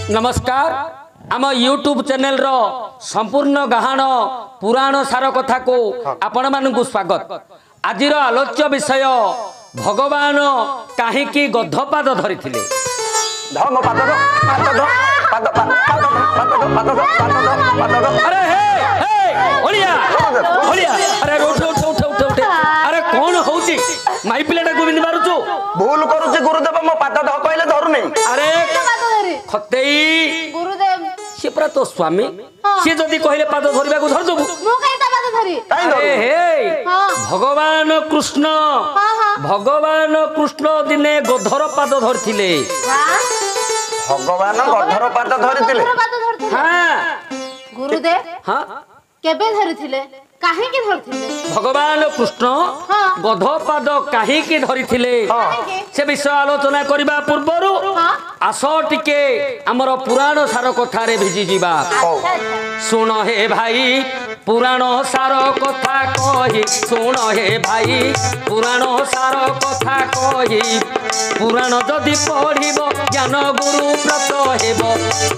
नमस्कार आम YouTube channel रो संपूर्ण गहन पुराण सार कथा को आपण मानकु स्वागत। आज आलोच्य विषय भगवान कहीं गधपाद धरी अरे अरे अरे कौन होची माई पिलाटा को बिंदी मारुचु भूल करूची गुरुदेव मो पाद ध कहले धरु नहीं। अरे खतेई गुरुदेव से पूरा तो स्वामी से जदि कहले पाद धरबा को धर दबु मु कहीं ता पाद धरी अरे हे भगवान कृष्ण दिने गधर पाद धरथिले। भगवान गधर पाद धरिथिले हां गुरुदेव हां केबे धरिथिले काहे के धरथिले भगवान कृष्ण गधपाद काहे के धरिथिले से विषय आलोचना करबा पूर्वरु आस टिके हमर पुराण सार कथा रे भिजी जीवा। सुन हे भाई पुराण सार कथा कही सुन हे भाई पुराण सार कथा कही पुराण जदि पढ़िब ज्ञान गुरु प्राप्त हेब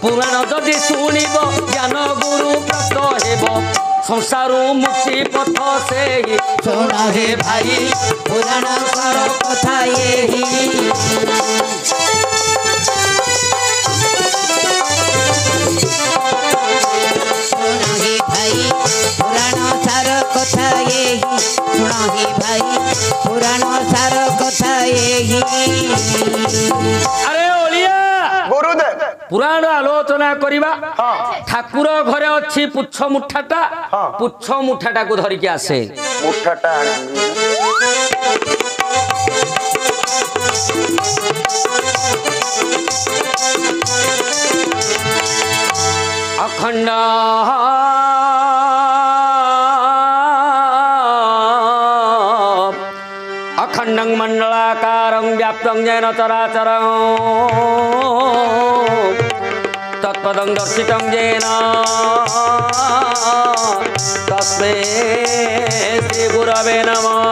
पुराण जदि सुनिब ज्ञान गुरु प्राप्त हेब संसारू मुक्ति पथ से सुन हे भाई पुराण सार कथा यही। पुराण सार कथा यही सुन हे भाई पुराण सार कथा यही। अरे ओलिया गुरुदेव पुराण आलोचना करिबा ठाकुर घरे अछि पुच्छ मुठाटा पुच्छ मुठाटा को धरि के आसे मुठाटा अखंड अखंडं मंडलाकारं व्याप्तं येन चराचरं तत्पदं दर्शितं येन तस्मै श्री गुरवे नमः।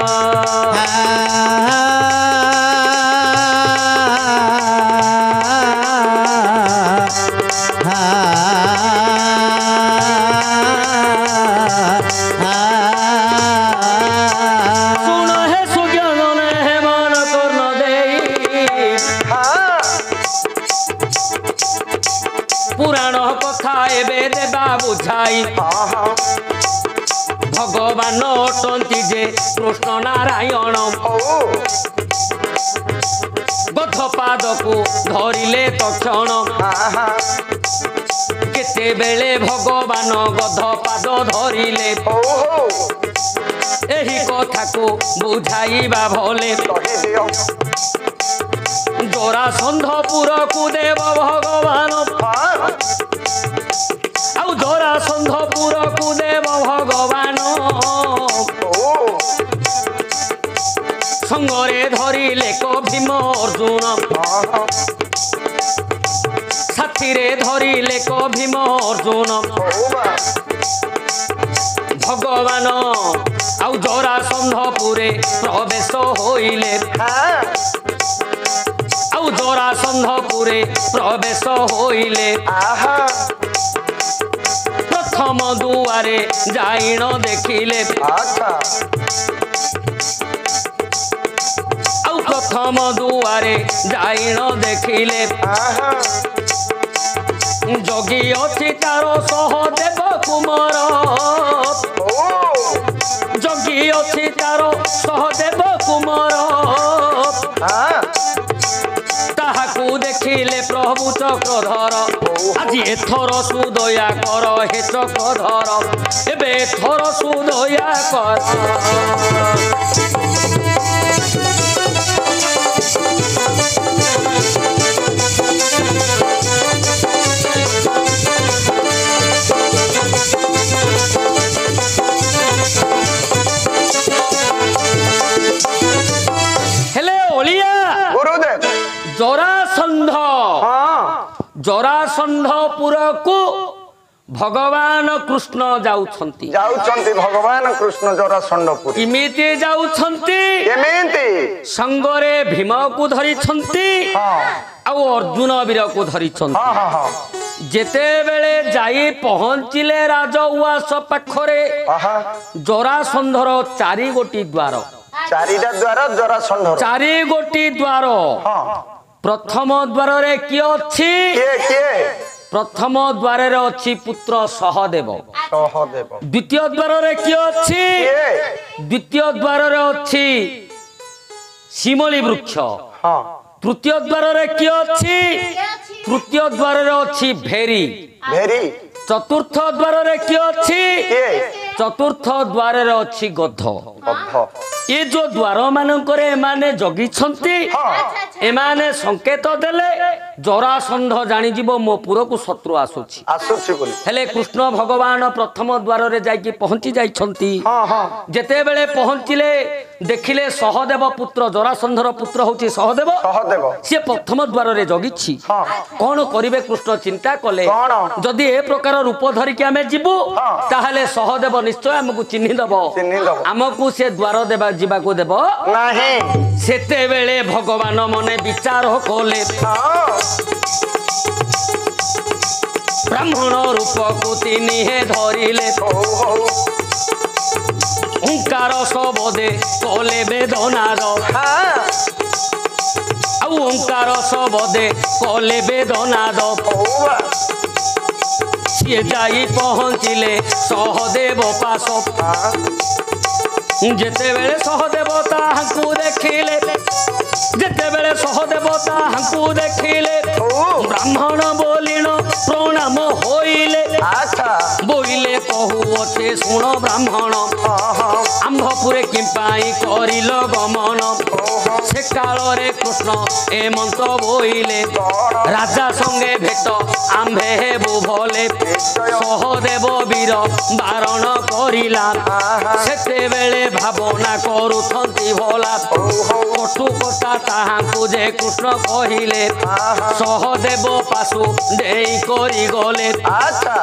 पुराण कथा एबे देबा बुझाई भगवान अटंती जे कृष्ण नारायण गधपाद को धरिले तक्षण केते बेले भगवान गधपाद धरिले एही कथा को बुझाइबा भले जरासंधपुर को देव भगवान आउ जरासंधपुर को देव भगवान संगरे धरिले को भीम अर्जुन साथीरे धरिले को भीम अर्जुन भगवान आउ जरासंधपुरे प्रवेश होइले आउ जरासंधपुरे प्रवेश होइले प्रथम दुआरे जाइण देखिले आउ प्रथम दुआरे जाइण देखिले जोगी अछि तार सहदेव कुमार जोगी अछि तार सहदेव कुमार ताहाकू देखिले प्रभु चक्रधर आज एथर सुदया कर हे चक्रधर एबे एथर सुदया कर। हेले ओलिया गुरुदेव जरासंध जरासंधपुर को भगवान कृष्ण जाउछंती जाउछंती भगवान कृष्ण जरासंधपुर इमिति जाउछंती केमिति संगरे भीम को धरिछंती हां आउ अर्जुन वीर को धरिछंती हां हां हां जेते बेले जाई पहुंचिले राज उआस पाखरे आहा जरासंधर चारि गोटी द्वार चारिटा द्वार जरासंध चारि गोटी द्वार हां प्रथम द्वार रे की अछि के प्रथम द्वार रे अछि पुत्र सहदेव सहदेव द्वितीय द्वार रे की अछि के द्वितीय द्वार रे अछि शिमली वृक्ष हां तृतीय द्वार रे की अछि तृतीय द्वार रे अछि भेरी भेरी चतुर्थ द्वार रे की अछि के चतुर्थ द्वार रे अछि गध गध ये जो द्वार मानकरे एमाने जगी छंती एमाने संकेत देले जरासंध जानि जीवो मो पुर को शत्रु आसुछि आसुछि बोली हेले कृष्ण भगवान प्रथम द्वार रे जाई पहुंची जाई छंती हां हां जेते बेले पहुंचिले देखिले सहदेव पुत्र जरासंधर पुत्र होछि सहदेव सहदेव से प्रथम द्वार रे जगिछि हां कौन करिवे कृष्ण चिंता कले कौन जदि ए प्रकार रूप धरि के हमें जीवु ताहले सहदेव निश्चय हमकु चिन्हि दबो हमकु से द्वार देबा जीवा को देबो नाही सेते बेले भगवान मने विचार कोले ब्राह्मण रूप को तिनि हे धरिले ओंकार शब्दे कोले वेदनार आउ ओंकार शब्दे कोले वेदनाद सिए जाई पहुंचिले सहदेव पास जेते बेले सहदेव ताहांकु देखिले जेते बेले सहदेव ताहांकु देखिले ब्राह्मण बोलिण प्रणाम होइले अच्छा बोइले कहूअछे शुण ब्राह्मण आम्भपुरे किंपाई करिल गमन से काल रे कृष्ण ए मंत्र बोइले राजा संगे भेट आम्भे हेबु भले सहदेव वीर बारण करिला सेते बेले भावना करुथंती भला कटु कथा ताहांकु जे कृष्ण कहिले सहदेव पासु देई करी गले अच्छा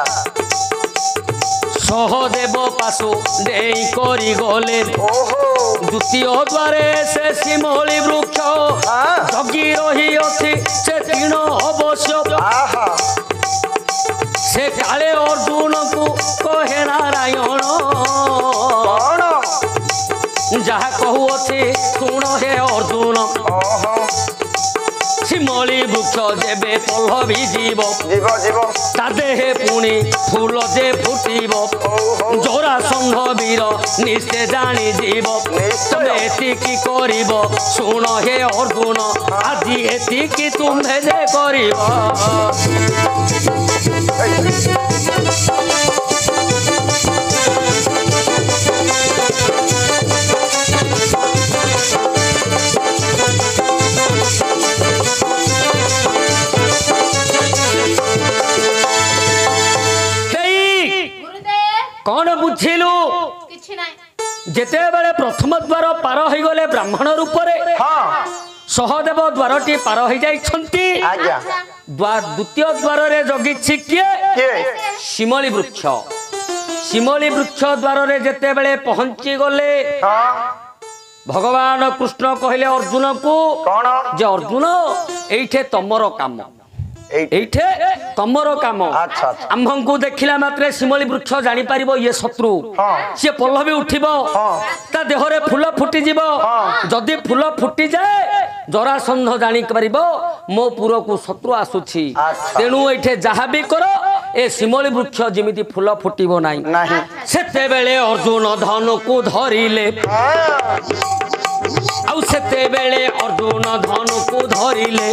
सहदेव पासु देई करी गले द्वितीय द्वारे से शिमली वृक्ष जगी रही अछि से तीन अवश्य से काले अर्जुन को कहे नारायण जहा कहूअछि शुण हे अर्जुन शिमली वृक्ष जेबे पल्लवी जीव ता देहे पुणी फूल जे फुटिब जरासंध वीर निश्चय जानी जीव तमे एतिकी करिब शुण हे अर्जुन आज एतिकी तुम्हे जे करिब कौन बुझिलु किछि नाही जेते बेले प्रथम द्वार पार होई गले ब्राह्मण रूप रे सहदेव द्वारटी पार होई जाई छंती आज्ञा द्वितीय द्वार रे जगिछि किए शिमली वृक्ष द्वार रे जेते बेले पहुंची गले भगवान कृष्ण कहले अर्जुन को कौन जे अर्जुन एइठे तमरो काम एइठे तमरो काम अच्छा आम्भंकु देखिला मात्रे शिमली वृक्ष जानि पारिबो ये शत्रु से पल्लवी उठिबो ता देहरे फूल फुटी जीवो जदि फूल फुटी जाए जरासंध जानि पारिबो मो पुर को शत्रु आसुछि तेनु एठे जहा भी करो ए शिमली वृक्ष जिमिति फूल फुटिबो नाही सेते बेले अर्जुन धनु को धरिले आउ सेते बेले अर्जुन धनु को धरिले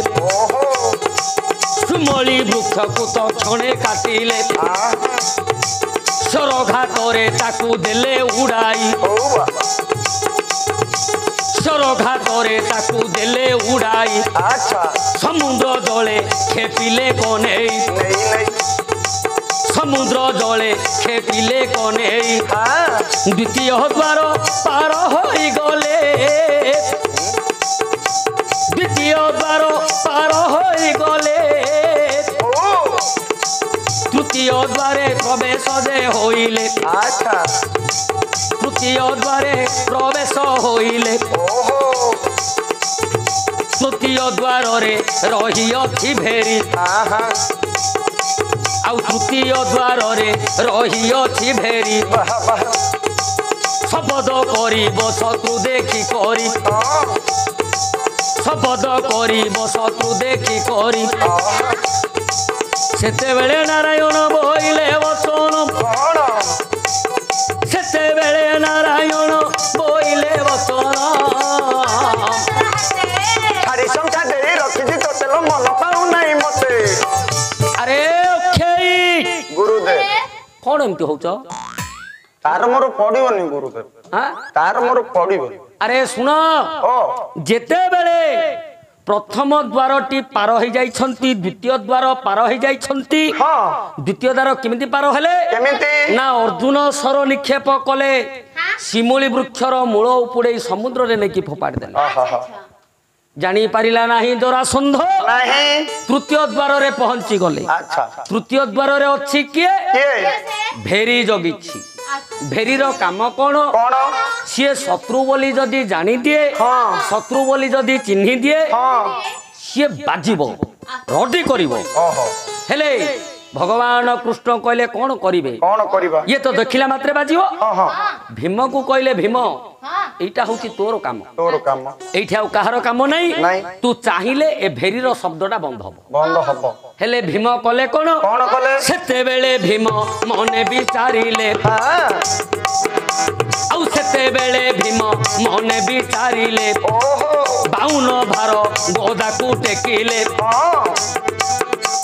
शिमली वृक्ष को तो क्षणे काटिले सरघातरे ताकू देले उड़ाई सरघातरे ताकू देले उड़ाई समुद्र जले खेपिले कनेई समुद्र जले खेपिले कनेई द्वितीय द्वार पार होई गले द्वितीय द्वार पार होई गले तृतीय द्वारे প্রবেশ যে হইলে আচ্ছা তৃতীয় দ্বারে প্রবেশ হইলে ওহো তৃতীয় দ্বারে রহিଅଛି ভেরি আহা ଆଉ ତୃତୀୟ ଦ୍ୱାରରେ ରହିଅଛି ଭେରି বাহ বাহ ଶପଥ କରିବ ଶତ୍ରୁ ଦେଖି କରି ହଁ ଶପଥ କରିବ ଶତ୍ରୁ ଦେଖି କରି ହଁ ସେତେବେଳେ ନାରାୟଣ ବୋଇଲେ ବଚନ କଣ ସେତେବେଳେ ନାରାୟଣ ବୋଇଲେ ବଚନ ଛାଡ଼ି ସଂଖ୍ୟା ଦେଇ ରଖିଛି ତୋତେ ଲୋ ମନ ପାଉନାହିଁ ମତେ ଆରେ ଅକ୍ଷୟ ଗୁରୁଦେବ କଣ ଏମିତି ହଉଛ ତାର ମୋର ପଡିବନି ଗୁରୁଦେବ ଆଁ? ତାର ମୋର ପଡିବନି ଆରେ ଶୁଣ ଓ ଯେତେବେଳେ ପ୍ରଥମ ଦ୍ୱାରଟି ପାର ହେଇଯାଇଛନ୍ତି ଦ୍ୱିତୀୟ ଦ୍ୱାର ପାର ହେଇଯାଇଛନ୍ତି ହଁ ଦ୍ୱିତୀୟ ଦ୍ୱାର କେମିତି ପାର ହେଲେ କେମିତି ନା ଅର୍ଜୁନ ସର ନିକ୍ଷେପ କଲେ ଶିମୁଳି ବୃକ୍ଷର ମୂଳ ଉପଡେଇ ସମୁଦ୍ରରେ ନେଇକି ଫୋପାଡ଼ି ଦେଲେ ଆହା ଜାଣିପାରିଲା ନାହିଁ ଜରାସନ୍ଧ ନାହିଁ ତୃତୀୟ ଦ୍ୱାରରେ ପହଞ୍ଚି ଗଲେ ଆଚ୍ଛା ତୃତୀୟ ଦ୍ୱାରରେ ଅଛି କିଏ କିଏ ଭେରି ଜଗିଛି ଭେରିର କାମ କଣ କଣ ସିଏ ଶତ୍ରୁ ବୋଲି ଯଦି ଜାଣିଦିଏ ହଁ ଶତ୍ରୁ ବୋଲି ଯଦି ଚିହ୍ନି ଦିଏ ହଁ ସିଏ ବାଜିବ ରଡି କରିବ ଓହୋ ହେଲେ ଭଗବାନ କୃଷ୍ଣ କହିଲେ କଣ କରିବେ କଣ କରିବା ଇଏ ତ ଦେଖିଲା ମାତ୍ରେ ବାଜିବ ହଁ ହଁ ଭୀମକୁ କହିଲେ ଭୀମ ଏଇଟା ହଉଛି ତୋର କାମ ତୋର କାମ ଏଇଠି ଆଉ କାହାର କାମ ନାହିଁ ନାଇଁ। ତୁ ଚାହିଁଲେ ଏ ଭେରିର ଶବ୍ଦଟା ବନ୍ଦ ହବ ବନ୍ଦ ହବ ହେଲେ ଭୀମ କଲେ କଣ କଣ କଲେ ସେତେବେଳେ ଭୀମ ମନେ ବିଚାରିଲେ ହଁ ଆଉ ସେତେବେଳେ ଭୀମ ମନେ ବିଚାରିଲେ ଓହୋ ବାଉନ ଭାର ଗଦାକୁ ଟେକିଲେ ହଁ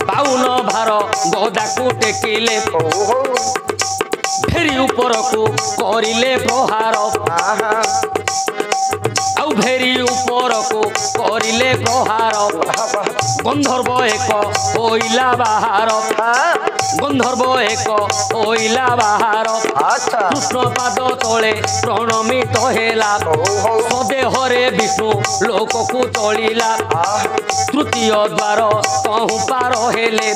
ବାଉନ ଭାର ଗଦାକୁ ଟେକିଲେ ଓହୋ ଭେରି ଉପରକୁ କରିଲେ ପ୍ରହାର ଆହା ଆଉ ଭେରି ଉପରକୁ କରିଲେ ପ୍ରହାର ବାହ ବାହ ଗନ୍ଧର୍ବ ଏକ ହୋଇଲା ବାହାର ହଁ ଗନ୍ଧର୍ବ ଏକ ହୋଇଲା ବାହାର ଆଚ୍ଛା କୃଷ୍ଣ ପାଦ ତଳେ ପ୍ରଣମିତ ହେଲା ଓହୋ ସ୍ୱଦେହରେ ବିଷ୍ଣୁ ଲୋକକୁ ଚଳିଲା ଆହା ତୃତୀୟ ଦ୍ୱାର କହୁଁ ପାର ହେଲେ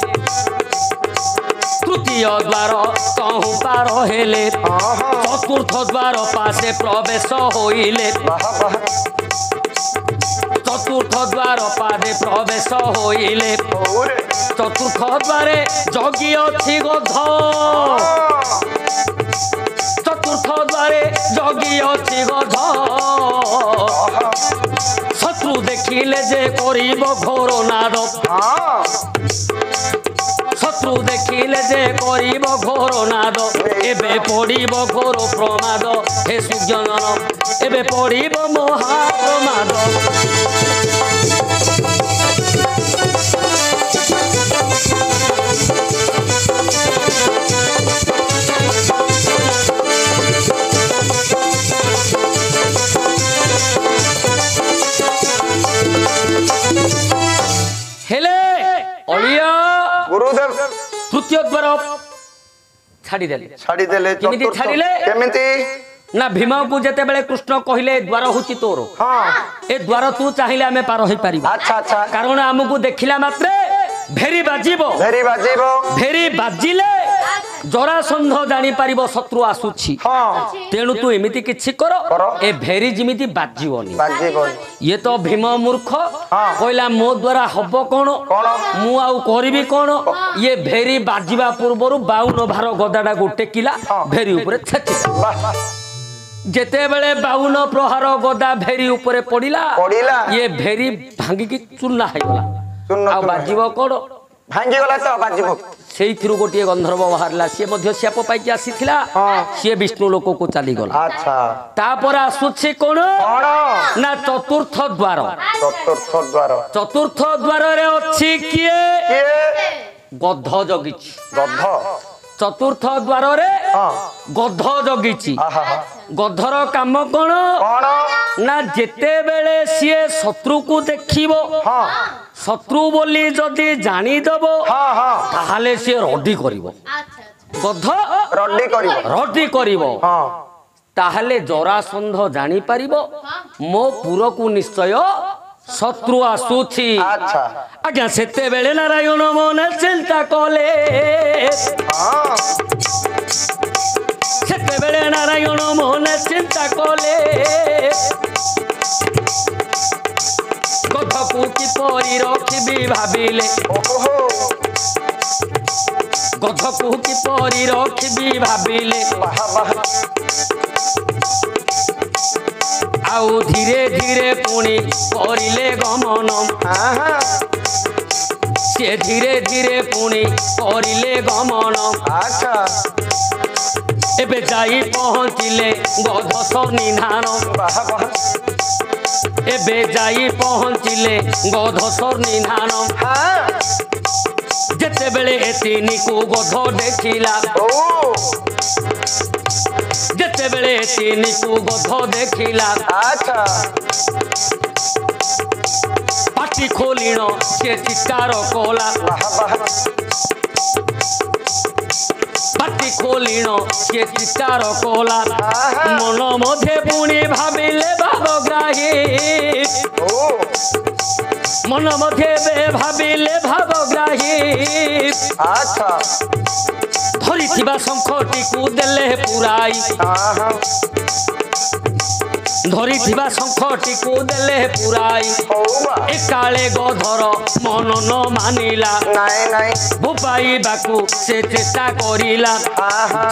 ତୃତୀୟ ଦ୍ୱାର କହୁଁ ପାର ହେଲେ ହଁ ହଁ ଚତୁର୍ଥ ଦ୍ୱାର ପାଶେ ପ୍ରବେଶ ହୋଇଲେ ବାହ ବାହ ଚତୁର୍ଥ ଦ୍ୱାର ପାଦେ ପ୍ରବେଶ ହୋଇଲେ ଓରେ ଚତୁର୍ଥ ଦ୍ୱାରେ ଜଗି ଅଛି ଗଧ ଚତୁର୍ଥ ଦ୍ୱାରେ ଜଗି ଅଛି ଗଧ ଶତ୍ରୁ ଦେଖିଲେ ଯେ କରିବ ଘୋର ନାଦ ହଁ শত্রু দেখিলে যে করিব ঘোর নাদ এবে পড়িব ঘোর প্রমাদ হে সুজ্ঞানন এবে পড়িব মহা প্রমাদ হেলে অলিয়া গুরুদেব তৃতীয় দ্বার ছাড়িদেলে ছাড়িদেলে কেমিতি চতুর্থ ছাড়িলে? কেমিতি না ভীমକୁ যেତେବେଳେ কৃষ্ণ କହିଲେ দ্বার হচ্ছে তোর ହଁ এ দ্বার তু চাহিলে আমি পার হই পারিবা আচ্ছা আচ্ছা কারণ আমକୁ ଦେଖିଲା মাত্রে ভেরি বাজিব ভেরি বাজিব ভেরি বাজিলে জরাসন্ধ জানি পারিব শত্রু আসুছি ହଁ তেণু তু এমিতি কিছু কর কর। এ ভেরি যেমিতি বাজিবনি বাজিবনি ইয়ে তো ভীম মূর্খ হ্যাঁ। কইলা মো দ্বারা হব কোন কোন? মু আউ করিবি কোন ইয়ে ভেরি বাজিবা পূর্বরু 52 ভার গদাটা টেকিলা হ্যাঁ। ভেরি উপরে ছেচি বাহ যেতেবেলে 52 প্রহার গদা ভেরি উপরে পড়িলা পড়িলা। ইয়ে ভেরি ভাঙ্গিকি চূর্ণা হইগলা চূর্ণ আর চূর্ণ বাজিব কোন ভাঙ্গি গলা তো বাজিব সেইথিরু গোটিয়ে গন্ধর্ব বাহারিলা সে মধ্য শ্যাপ পাইকি আসিছিলা হ্যাঁ। সে বিষ্ণু লোককু চালিগলা আচ্ছা তারপরে আসুছি কোন কোন না চতুর্থ দ্বার চতুর্থ দ্বার চতুর্থ দ্বারে অছি কিয়ে কিয়ে গধ জগিছি গদ্ধ চতুর্থ দ্বারে হ্যাঁ গধ জগিছি আহা গধর কাম কোন কোন না যেতেবেলে সিয়ে শত্রুকু দেখিব হ্যাঁ শত্রু বলি যদি জানিদেব হ্যাঁ হ্যাঁ তাহলে সে রডি করিব গধ রড্ডি করিব রডি করিব হ্যাঁ তাহলে জরাসন্ধ জানিপারিব মো পুরকু নিশ্চয় শত্রু আসুছি আচ্ছা আজ্ঞা সেতেবেলে নারায়ণ মনে চিন্তা কলে হ্যাঁ হে নারায়ণ মনে চিন্তা কলে গধকু কিপরি রখিবি ভাবিলে গধকু কিপরি রখিবি ভাবিলে আউ ধীরে ধীরে পুଣି করিলে গমন সে ধীরে ধীরে পুଣି করিলে গমন আচ্ছা এবে যাই পহଞ୍ଚିলে গধ সন্নিধান এবে যাই পহଞ୍ଚିলে গধ সন্নিধান যেତେବେଳେ ତିନିକୁ ଗଧ ଦେଖିଲା ଯେତେବେଳେ ତିନିକୁ ଗଧ ଦେଖିଲା আচ্ছা ପାଟି ଖୋଲିଣ ସେ ଚିତ୍କାର କଲା ପାଟି ଖୋଲିଣ ସେ ଚିତ୍କାର କଲା ମନ ମଧ୍ୟରେ ପୁଣି ଭାବିଲେ ଭାବଗ୍ରାହୀ ମନ ମଧ୍ୟରେ ଭାବିଲେ ଭାବଗ୍ରାହୀ আচ্ছা ଧରିଥିବା ଶଙ୍ଖଟିକୁ ଦେଲେ ପୁରାଇ ଧରିଥିବା ଶଙ୍ଖଟିକୁ ଦେଲେ ପୁରାଇ ଏକାଳେ ଗଧର ମନ ନ ମାନିଲା নাই নাই ବୋବାଇବାକୁ ସେ ଚେଷ୍ଟା କରିଲା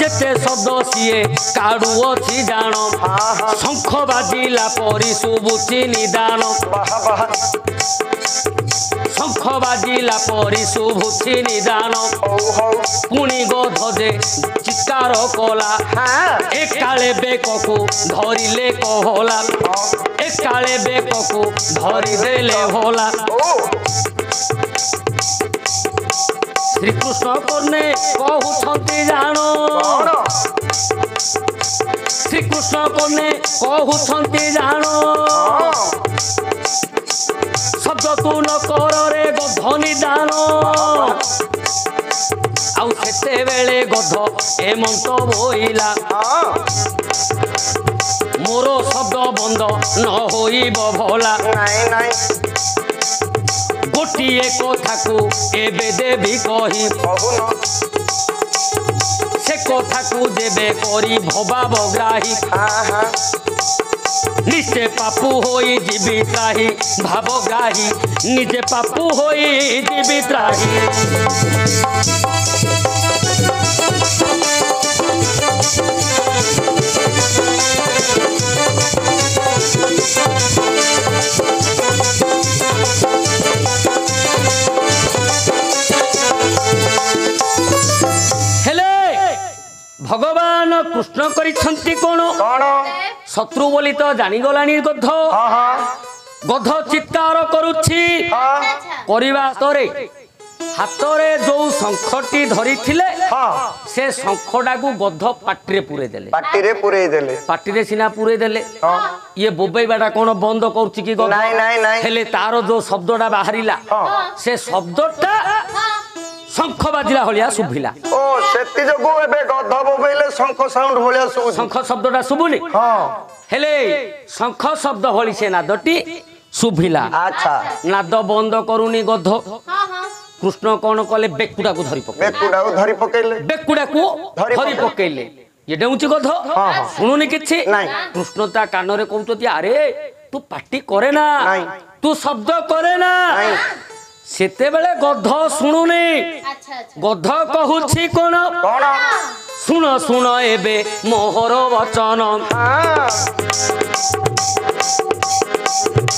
ଯେତେ ଶବ୍ଦ ସିଏ କାଢୁଅଛି ଜାଣ ଶଙ୍ଖ ବାଜିଲା ପରି ଶୁଭୁଛି ନିଦାନ ଶଙ୍ଖ ବାଜିଲା ପରି ଶୁଭୁଛି ନିଦାନ ପୁଣି ଗଧ ଯେ ଚିତ୍କାର କଲା ଏକାଳେ ବେକକୁ ଧରିଲେ କହଲା ଏକାଳେ ବେକକୁ ଧରିଦେଲେ ଭଲା ଶ୍ରୀକୃଷ୍ଣ କର୍ଣ୍ଣେ କହୁଛନ୍ତି ଜାଣ ଶ୍ରୀକୃଷ୍ଣ କର୍ଣ୍ଣେ କହୁଛନ୍ତି ଜାଣ ଶବ୍ଦ ତୁ ନ କରରେ ଗଧ ନିଦାନ ଆଉ ସେତେବେଳେ ଗଧ ଏମନ୍ତ ବୋଇଲା ମୋର ଶବ୍ଦ ବନ୍ଦ ନ ହୋଇବ ଭଲା নাই নাই ଗୋଟିଏ କଥାକୁ ଏବେ ଦେବି କହି কহুন ସେ କଥାକୁ ଦେବେ କରି ଭବାବଗ୍ରାହୀ ନିଜେ ପାପୁ ହୋଇ ଯିବି ତ୍ରାହି ଭାବଗ୍ରାହୀ ନିଜେ ପାପୁ ହୋଇ ଯିବି ତ୍ରାହି ହେଲେ ଭଗବାନ କୃଷ୍ଣ କରିଛନ୍ତି କଣ কোন ଶତ୍ରୁ ବୋଲି ତ ଜାଣିଗଲାଣି ଗଧ ଗଧ ଚିତ୍କାର କରୁଛି କରିବା ହାତରେ ହାତରେ ଯୋଉ ଶଙ୍ଖଟି ଧରିଥିଲେ ସେ ଶଙ୍ଖଟାକୁ ଗଧ ପାଟିରେ ପୁରେଇ ଦେଲେ পাটিরে পুরেই দেলে ପାଟିରେ ସିନା ପୁରେଇ ଦେଲେ ଇଏ ବୋବେଇବାଟା କଣ ବନ୍ଦ କରୁଛି କି ଗଧ নাই নাই নাই ହେଲେ ତାର ଯୋଉ ଶବ୍ଦଟା ବାହାରିଲା ସେ ଶବ୍ଦଟା ଶଙ୍ଖ ବାଜିଲା ଭଳିଆ ଶୁଭିଲା ও সেতি যোগু এবে গধ ববেইলে শঙ্খ সাউন্ড ভলিয়া শুভুছি ଶଙ୍ଖ ଶବ୍ଦଟା ଶୁଭୁନି ହେଲେ ଶଙ୍ଖ ଶବ୍ଦ ଭଳି ସେ ନାଦଟି ଶୁଭିଲା আচ্ছা ନାଦ ବନ୍ଦ କରୁନି ଗଧ କୃଷ୍ଣ କଣ କଲେ ବେକୁଟାକୁ ଧରି ପକେଇଲେ বেকুডাও ধরি পকাইলে ବେକୁଟାକୁ ଧରି ପକେଇଲେ ଇଏ ଡେଉଁଛି ଗଧ ଶୁଣୁନି କିଛି ନାଇଁ। କୃଷ୍ଣ ତା କାନରେ କହୁଛନ୍ତି ଆରେ ତୁ ପାଟି କରେ ନା ନାଇଁ। ତୁ ଶବ୍ଦ କରେ ନା ନାଇଁ। ସେତେବେଳେ ଗଧ ଶୁଣୁନି ଆଚ୍ଛା ଆଚ୍ଛା ଗଧ କହୁଛି କଣ কোন ଶୁଣ ଶୁଣ ଏବେ ମୋହର ବଚନ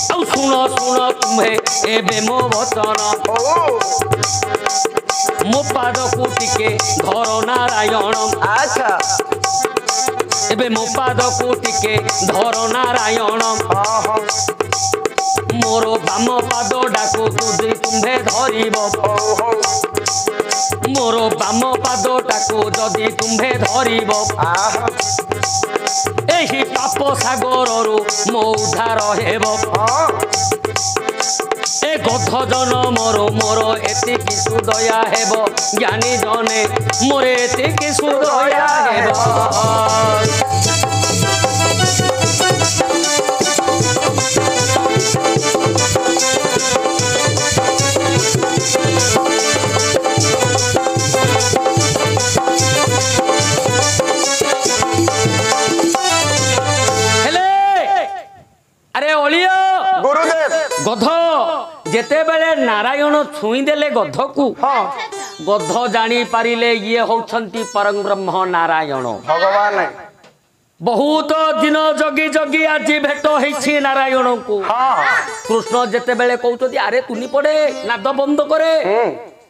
ଆଉ ଶୁଣ ଶୁଣ ତୁମେ ଏବେ ମୋ ବଚନ ମୋ ପାଦକୁ ଟିକେ ଧର ନାରାୟଣ আচ্ছা ଏବେ ମୋ ପାଦକୁ ଟିକେ ଧର ନାରାୟଣ ମୋର ବାମ ପାଦଟାକୁ ତୁମ୍ଭେ ଧରିବ ମୋର ବାମ ପାଦଟାକୁ ଯଦି ତୁମ୍ଭେ ଧରିବ ଏହି ପାପ ସାଗରରୁ ମୋ ଉଦ୍ଧାର ହେବ ଏ ଗଧ ଜନମର ମୋର ଏତିକି ସୁଦୟା ହେବ ଜ୍ଞାନୀ ଜନେ ମୋର ଏତିକି ସୁଦୟା ହେବ আরে অলিয় গুরুদেব গଧ যেতেবেলে নারায়ণ ছুঁই দেলে গধকু হ্যাঁ গଧ জানি পারিলে ইয়ে হউছন্তি পরম ব্রহ্ম নারায়ণ ভগবান ବହୁତ ଦିନ ଜଗି ଜଗି ଆଜି ଭେଟ ହେଇଛି ନାରାୟଣଙ୍କୁ ହଁ କୃଷ୍ଣ ଯେତେବେଳେ କହୁଛନ୍ତି ଆରେ ତୁନି ପଡେ ନାଦ ବନ୍ଦ କରେ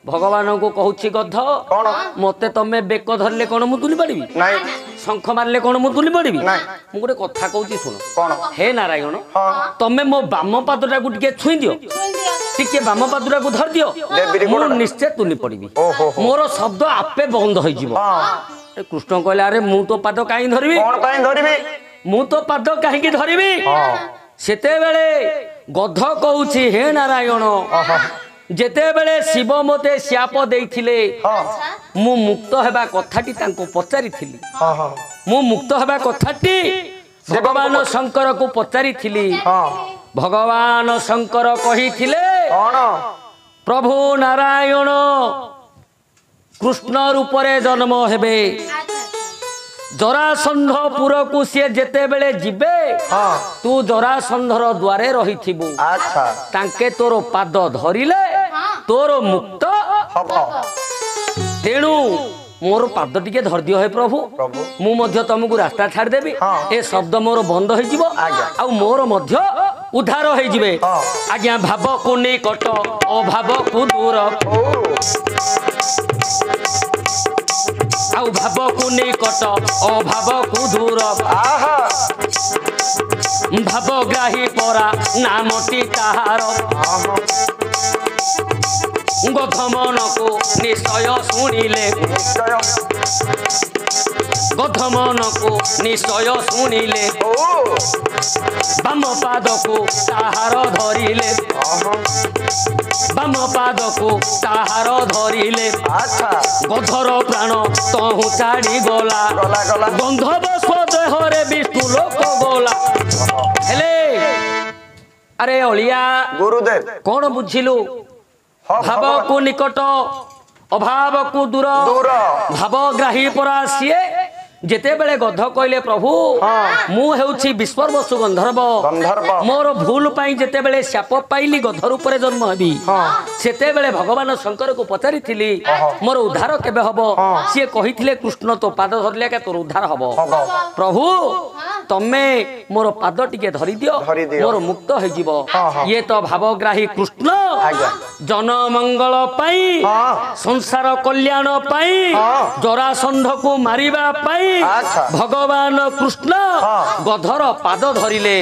ଭଗବାନଙ୍କୁ କହୁଛି ଗଧ କଣ ମତେ ତମେ ବେକ ଧରିଲେ କଣ ମୁଁ ତୁଲି ପାରିବି ନାଇଁ ଶଙ୍ଖ ମାରିଲେ କଣ ମୁଁ ତୁଲି ପାରିବି ନାଇଁ। ମୁଁ ଗୋଟେ କଥା କହୁଛି ଶୁଣ କଣ ହେ ନାରାୟଣ ହଁ ତମେ ମୋ ବାମ ପାଦଟାକୁ ଟିକେ ଛୁଇଁ ଦିଅ ଟିକେ ବାମ ପାଦଟାକୁ ଧରି ଦିଅ ଦେବିରି ମୁଁ ଗୋଡଟା। ନିଶ୍ଚୟ ତୁନି ପଡିବି ଓହୋ ହୋ। ମୋର ଶବ୍ଦ ଆପେ ବନ୍ଦ ହେଇଯିବ ହଁ କୃଷ୍ଣ କହିଲେ ଆରେ ମୁଁ ତୋ ପାଦ କାହିଁ ଧରିବି କଣ ପାଇଁ ଧରିବି ମୁଁ ତ ପାଦ କାହିଁକି ଧରିବି ହଁ ସେତେବେଳେ ଗଧ କହୁଛି ହେ ନାରାୟଣ ଯେତେବେଳେ ଶିବ ମୋତେ శాପ ଦେଇଥିଲେ ହଁ ମୁଁ ମୁକ୍ତ ହେବା କଥାଟି ତାଙ୍କୁ ପଚାରିଥିଲି ହଁ ହଁ ମୁଁ ମୁକ୍ତ ହେବା କଥାଟି ଭଗବାନ ଶଙ୍କରକୁ ପଚାରିଥିଲି ହଁ ଭଗବାନ ଶଙ୍କର କହିଥିଲେ କଣ ପ୍ରଭୁ ନାରାୟଣ କୃଷ୍ଣ ରୂପରେ ଜନ୍ମ ହେବେ ଜରାସନ୍ଧପୁରକୁ ସିଏ ଯେତେବେଳେ ଯିବେ ହଁ ତୁ ଜରାସନ୍ଧର ଦ୍ୱାରେ ରହିଥିବୁ ଆଚ୍ଛା ତାଙ୍କେ ତୋର ପାଦ ଧରିଲେ ତୋର ମୁକ୍ତ ହବ ତେଣୁ ମୋର ପାଦ ଟିକେ ଧରିଦିଅ ହେ ପ୍ରଭୁ ପ୍ରଭୁ ମୁଁ ମଧ୍ୟ ତମକୁ ରାସ୍ତା ଛାଡ଼ିଦେବି ହଁ। ଏ ଶବ୍ଦ ମୋର ବନ୍ଦ ହେଇଯିବ ଆଜ୍ଞା। ଆଉ ମୋର ମଧ୍ୟ ଉଦ୍ଧାର ହେଇଯିବେ ହଁ। ଆଜ୍ଞା ଭାବକୁ ନିକଟ ଅଭାବକୁ ଦୂର ଓ ଆଉ ଭାବକୁ ନିକଟ ଅଭାବକୁ ଦୂର ଆହା ଭାବଗ୍ରାହୀ ପରା ନାମଟି ତାହାର ଆହା ଗଧମନକୁ ନିଶ୍ଚୟ ଶୁଣିଲେ ନିଶ୍ଚୟ ଗଧମନକୁ ନିଶ୍ଚୟ ଶୁଣିଲେ ଓ ବାମ ପାଦକୁ ତାହାର ଧରିଲେ ଆହା ବାମ ପାଦକୁ ତାହାର ଧରିଲେ ଆଚ୍ଛା ଗଧର ପ୍ରାଣ ତହୁ ଛାଡ଼ି ଗଲା ଗଲା ଗଲା ଗନ୍ଧବ ସ୍ୱଦେହରେ ବିଷ୍ଣୁ ଲୋକ ଗଲା ହେଲେ ଆରେ ଅଳିଆ ଗୁରୁଦେବ କଣ ବୁଝିଲୁ ହଁ ଭାବକୁ ନିକଟ ଅଭାବକୁ ଦୂର ଦୂର ଭାବଗ୍ରାହୀ ପରା ସିଏ ଯେତେବେଳେ ଗଧ କହିଲେ ପ୍ରଭୁ ମୁଁ ହେଉଛି ବିଶ୍ୱବସୁ ଗନ୍ଧର୍ବ ଗନ୍ଧର୍ବ ମୋର ଭୁଲ ପାଇଁ ଯେତେବେଳେ శాପ ପାଇଲି ଗଧ ରୂପରେ ଜନ୍ମ ହେବି ସେତେବେଳେ ଭଗବାନ ଶଙ୍କରକୁ ପଚାରିଥିଲି ମୋର ଉଦ୍ଧାର କେବେ ହବ ସିଏ କହିଥିଲେ କୃଷ୍ଣ ତୋ ପାଦ ଧରିଲେ ଏକା ତୋର ଉଦ୍ଧାର ହବ ହବ ପ୍ରଭୁ ତମେ ମୋର ପାଦ ଟିକେ ଧରିଦିଅ ଧରିଦିଅ। ମୋର ମୁକ୍ତ ହେଇଯିବ ହଁ। ଇଏ ତ ଭାବଗ୍ରାହୀ କୃଷ୍ଣ ଆଜ୍ଞା। ଜନମଙ୍ଗଳ ପାଇଁ ହଁ। ସଂସାର କଲ୍ୟାଣ ପାଇଁ ହଁ। ଜରାସନ୍ଧକୁ ମାରିବା ପାଇଁ ଆଚ୍ଛା। ଭଗବାନ କୃଷ୍ଣ ହଁ। ଗଧର ପାଦ ଧରିଲେ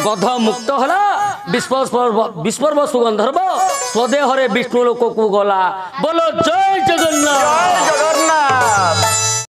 ଗଧ ମୁକ୍ତ ହେଲା ବିଶ୍ୱବସୁ ଗନ୍ଧର୍ବ ସ୍ୱଦେହରେ ବିଷ୍ଣୁ ଲୋକକୁ ଗଲା ବୋଲ ଜୟ